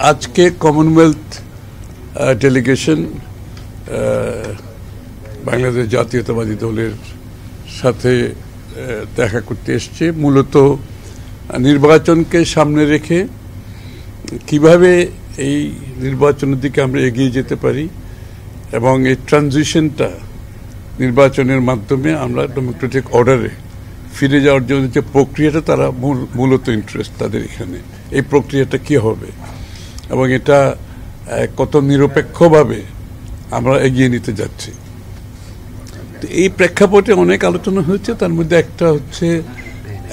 আজকে Commonwealth delegation Bangladesh জাতীয়তাবাদী দলের সাথে দেখা করতে এসছে। মূলত নির্বাচনকে সামনে রেখে কিভাবে এই নির্বাচনের দিকে আমরা এগিয়ে যেতে পারি এবং এই ট্রানজিশনটা নির্বাচনের মাধ্যমে আমরা ডেমোক্রেটিক অর্ডারে ফিরে যাওয়ার জন্য যে প্রক্রিয়াটা তারা মূলত ইন্টারেস্ট তাদের এখানে, এই প্রক্রিয়াটা কি হবে এবং এটা কত নিরপেক্ষভাবে আমরা এগিয়ে নিতে যাচ্ছি। তো এই প্রেক্ষাপটে অনেক আলোচনা হয়েছে। তার মধ্যে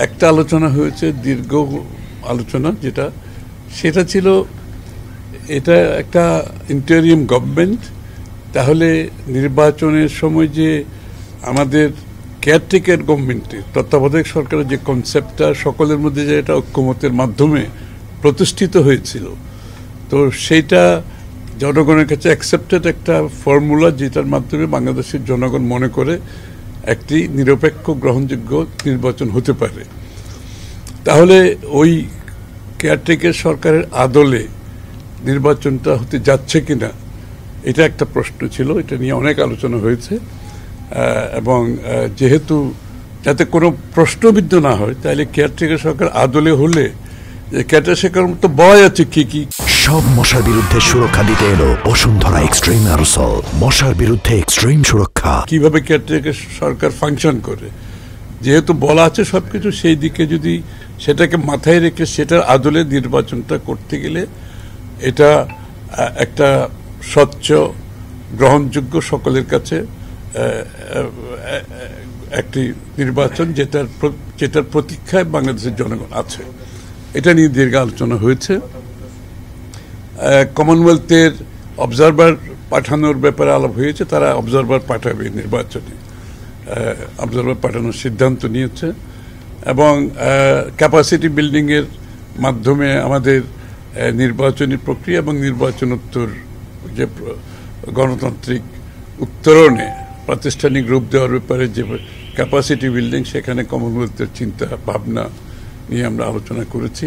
একটা আলোচনা হয়েছে, দীর্ঘ আলোচনা, সেটা ছিল এটা একটা ইন্টারিম গভর্নমেন্ট, তাহলে নির্বাচনের সময় যে আমাদের কেয়ারটেকার গভর্নমেন্টের তত্ত্বাবধায়ক সরকারের যে কনসেপ্টটা সকলের মধ্যে যে এটা ঐক্যমতের মাধ্যমে প্রতিষ্ঠিত হয়েছিল, তো সেইটা জনগণের কাছে অ্যাকসেপ্টেড একটা ফর্মুলা, যেটার মাধ্যমে বাংলাদেশের জনগণ মনে করে একটি নিরপেক্ষ গ্রহণযোগ্য নির্বাচন হতে পারে। তাহলে ওই কেয়ারটেকার সরকারের আদলে নির্বাচনটা হতে যাচ্ছে কিনা, এটা একটা প্রশ্ন ছিল। এটা নিয়ে অনেক আলোচনা হয়েছে এবং যেহেতু যাতে কোনো প্রশ্নবিদ্ধ না হয়, তাহলে কেয়ারটেকার সরকার আদলে হলে কেয়ারটেকার সরকার মতো বয় আছে কি সব মশার বিরুদ্ধে সুরক্ষা দিতে এলো বসুন্ধরা এক্সট্রিম অ্যারোসল। মশার বিরুদ্ধে এক্সট্রিম সুরক্ষা। কিভাবে কেয়ারটেকার সরকার ফাংশন করে, যেহেতু বলা আছে সবকিছু, সেই দিকে যদি সেটাকে মাথায় রেখে সেটার আদলে নির্বাচনটা করতে গেলে এটা একটা স্বচ্ছ, গ্রহণযোগ্য, সকলের কাছে একটি নির্বাচন যেটার প্রতীক্ষায় বাংলাদেশের জনগণ আছে। এটা নিয়ে দীর্ঘ আলোচনা হয়েছে। কমনওয়েলথের অবজারভার পাঠানোর ব্যাপারে আলাপ হয়েছে। তারা অবজারভার পাঠাবে নির্বাচনে, অবজারভার পাঠানোর সিদ্ধান্ত নিয়েছে এবং ক্যাপাসিটি বিল্ডিংয়ের মাধ্যমে আমাদের নির্বাচনী প্রক্রিয়া এবং নির্বাচনোত্তর যে গণতান্ত্রিক উত্তরণে প্রাতিষ্ঠানিক রূপ দেওয়ার ব্যাপারে যে ক্যাপাসিটি বিল্ডিং, সেখানে কমনওয়েলথের চিন্তা ভাবনা নিয়ে আমরা আলোচনা করেছি।